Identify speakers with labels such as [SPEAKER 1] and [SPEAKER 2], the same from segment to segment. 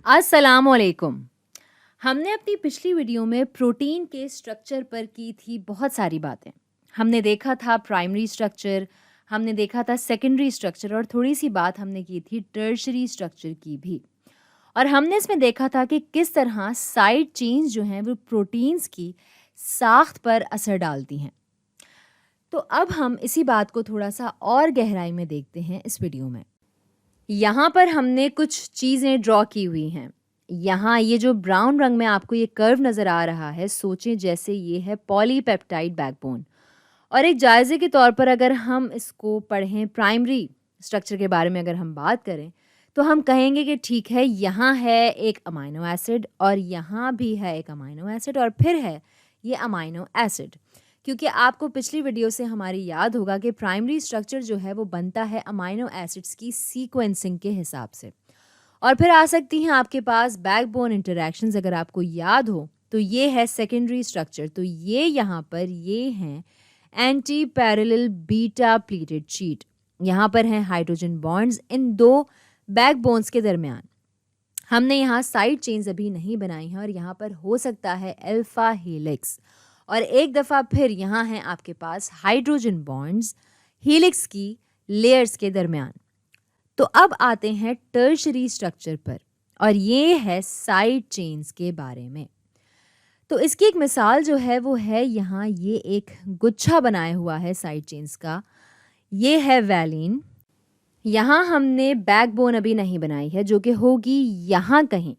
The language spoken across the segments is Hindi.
[SPEAKER 1] अस्सलामुअलैकुम। हमने अपनी पिछली वीडियो में प्रोटीन के स्ट्रक्चर पर की थी बहुत सारी बातें। हमने देखा था प्राइमरी स्ट्रक्चर, हमने देखा था सेकेंडरी स्ट्रक्चर और थोड़ी-सी बात हमने की थी टर्शियरी स्ट्रक्चर की भी। और हमने इसमें देखा था कि किस तरह साइड चेन्स जो हैं वो प्रोटीन्स की साख्त पर असर डालती हैं। तो अब हम इसी बात को थोड़ा-सा और गहराई में देखते हैं इस वीडियो में। यहाँ पर हमने कुछ चीज़ें ड्रॉ की हुई हैं। यहाँ ये जो ब्राउन रंग में आपको ये कर्व नज़र आ रहा है, सोचें जैसे ये है पॉलीपेप्टाइड बैकबोन। और एक जायज़े के तौर पर अगर हम इसको पढ़ें प्राइमरी स्ट्रक्चर के बारे में अगर हम बात करें, तो हम कहेंगे कि ठीक है, यहाँ है एक अमाइनो एसिड और यहाँ भी है एक अमाइनो एसिड और फिर है ये अमाइनो एसिड। क्योंकि आपको पिछली वीडियो से हमारी याद होगा कि प्राइमरी स्ट्रक्चर जो है वो बनता है अमाइनो एसिड्स की सीक्वेंसिंग के हिसाब से। और फिर आ सकती हैं आपके पास बैकबोन इंटरैक्शंस, अगर आपको याद हो तो ये है सेकेंडरी स्ट्रक्चर। तो ये यहाँ पर ये हैं anti parallel beta pleated sheet. यहाँ पर हैं हाइड्रोजन बॉन्ड्स इन दो बैकबोन्स के दरमियान। हमने यहाँ साइड चेन्स अभी नहीं बनाई हैं और यहाँ पर हो सकता है अल्फा हेलिक्स। और एक दफ़ा फिर यहाँ हैं आपके पास हाइड्रोजन बॉन्ड्स हेलिक्स की लेयर्स के दरमियान। तो अब आते हैं टर्शियरी स्ट्रक्चर पर और ये है साइड चेन्स के बारे में। तो इसकी एक मिसाल जो है वो है यहाँ ये एक गुच्छा बनाया हुआ है साइड चेन्स का। ये है वैलिन। यहाँ हमने बैकबोन अभी नहीं बनाई है जो कि होगी यहाँ कहीं।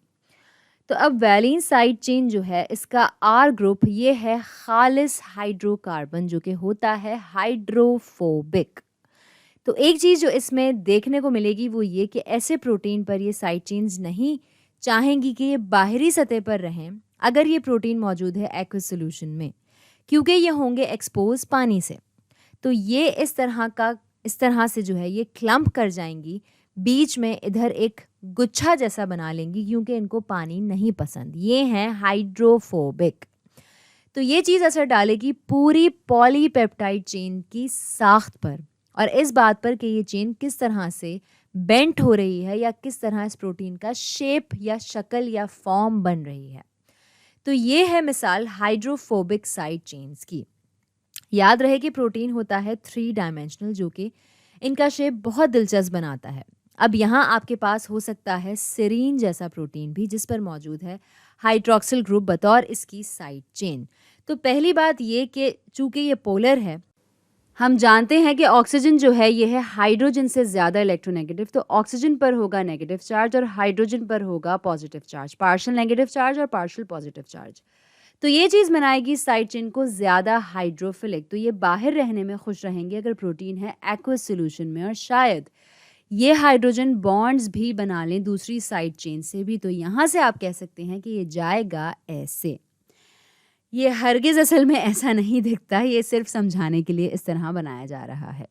[SPEAKER 1] तो अब वैलिन साइड चेन जो है इसका आर ग्रुप ये है खालिस हाइड्रोकार्बन जो कि होता है हाइड्रोफोबिक। तो एक चीज़ जो इसमें देखने को मिलेगी वो ये कि ऐसे प्रोटीन पर ये साइड चेन्स नहीं चाहेंगी कि ये बाहरी सतह पर रहें अगर ये प्रोटीन मौजूद है एक्वस सॉल्यूशन में, क्योंकि ये होंगे एक्सपोज पानी से। तो ये इस तरह से जो है ये क्लम्प कर जाएंगी, बीच में इधर एक गुच्छा जैसा बना लेंगी क्योंकि इनको पानी नहीं पसंद। ये हैं हाइड्रोफोबिक। तो ये चीज़ असर डालेगी पूरी पॉलीपेप्टाइड चेन की साख्त पर और इस बात पर कि ये चेन किस तरह से बेंट हो रही है या किस तरह इस प्रोटीन का शेप या शक्ल या फॉर्म बन रही है। तो ये है मिसाल हाइड्रोफोबिक साइड चेन्स की। याद रहे कि प्रोटीन होता है 3 डायमेंशनल जो कि इनका शेप बहुत दिलचस्प बनाता है। अब यहाँ आपके पास हो सकता है सेरीन जैसा प्रोटीन भी जिस पर मौजूद है हाइड्रोक्सिल ग्रुप बतौर इसकी साइड चेन। तो पहली बात ये कि चूंकि ये पोलर है, हम जानते हैं कि ऑक्सीजन जो है ये है हाइड्रोजन से ज़्यादा इलेक्ट्रोनेगेटिव। तो ऑक्सीजन पर होगा नेगेटिव चार्ज और हाइड्रोजन पर होगा positive charge, partial negative charge और पार्शियल पॉजिटिव चार्ज। तो ये चीज़ बनाएगी साइड चेन को ज़्यादा हाइड्रोफिलिक। तो ये बाहर रहने में खुश रहेंगे अगर प्रोटीन है एक्वस सॉल्यूशन में और शायद ये हाइड्रोजन बॉन्ड्स भी बना लें दूसरी साइड चेन से भी। तो यहाँ से आप कह सकते हैं कि ये जाएगा ऐसे। ये हरगिज़ असल में ऐसा नहीं दिखता, ये सिर्फ समझाने के लिए इस तरह बनाया जा रहा है।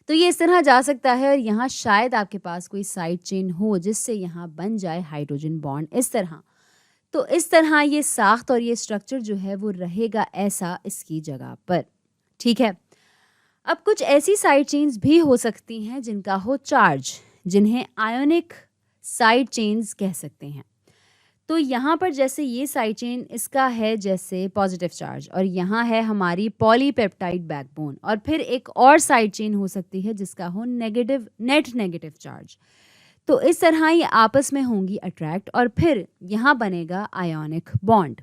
[SPEAKER 1] तो ये इस तरह जा सकता है और यहाँ शायद आपके पास कोई साइड चेन हो जिससे यहाँ बन जाए हाइड्रोजन बॉन्ड इस तरह। तो इस तरह ये साख्त और ये स्ट्रक्चर जो है वो रहेगा ऐसा इसकी जगह पर। ठीक है। अब कुछ ऐसी साइड चेन्स भी हो सकती हैं जिनका हो चार्ज, जिन्हें आयोनिक साइड चेन्स कह सकते हैं। तो यहाँ पर जैसे ये साइड चेन इसका है जैसे पॉजिटिव चार्ज और यहाँ है हमारी पॉलीपेप्टाइड बैकबोन और फिर एक और साइड चेन हो सकती है जिसका हो नेगेटिव नेट नेगेटिव चार्ज। तो इस तरह ये आपस में होंगी अट्रैक्ट और फिर यहाँ बनेगा आयोनिक बॉन्ड।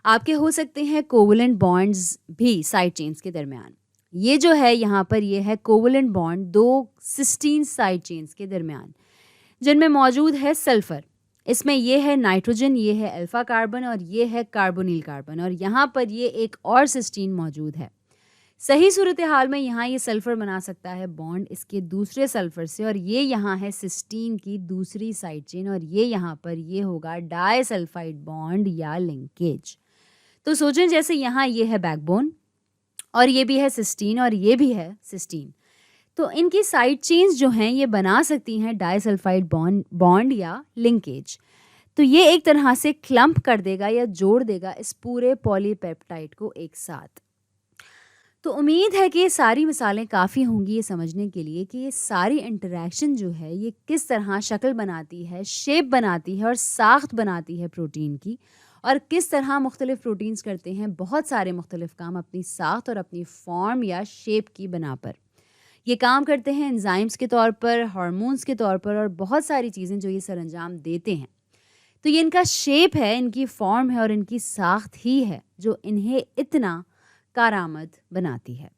[SPEAKER 1] आपके हो सकते हैं कोवलेंट बॉन्ड्स भी साइड चेन्स के दरमियान। ये जो है यहाँ पर ये है कोवलेंट बॉन्ड दो सिस्टीन साइड चेन्स के दरमियान जिनमें मौजूद है सल्फर। इसमें ये है नाइट्रोजन, ये है अल्फा कार्बन और ये है कार्बोनिल कार्बन और यहाँ पर ये एक और सिस्टीन मौजूद है। सही सूरत हाल में यहाँ ये सल्फर बना सकता है बॉन्ड इसके दूसरे सल्फर से और ये यहाँ है सिस्टीन की दूसरी साइड चेन और ये यहाँ पर ये होगा डाइसल्फाइड बॉन्ड या लिंकेज। तो सोचें जैसे यहाँ ये है बैकबोन और ये भी है सिस्टीन और ये भी है सिस्टीन। तो इनकी साइड चेन्स जो हैं ये बना सकती हैं डाइसल्फाइड बॉन्ड या लिंकेज। तो ये एक तरह से क्लम्प कर देगा या जोड़ देगा इस पूरे पॉलीपेप्टाइड को एक साथ।
[SPEAKER 2] तो उम्मीद है कि ये सारी मिसालें काफ़ी होंगी ये समझने के लिए कि ये सारी इंटरैक्शन जो है ये किस तरह शक्ल बनाती है, शेप बनाती है और साख्त बनाती है प्रोटीन की, और किस तरह मुख्तलिफ प्रोटीन्स करते हैं बहुत सारे मुख्तलिफ काम अपनी साख्त और अपनी फॉर्म या शेप की बना पर। ये काम करते हैं एंजाइम्स के तौर पर, हार्मोन्स के तौर पर और बहुत सारी चीज़ें जो ये सरअंजाम देते हैं। तो ये इनका शेप है, इनकी फॉर्म है और इनकी साख्त ही है जो इन्हें इतना कारआमद बनाती है।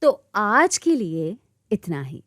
[SPEAKER 2] तो आज के लिए इतना ही।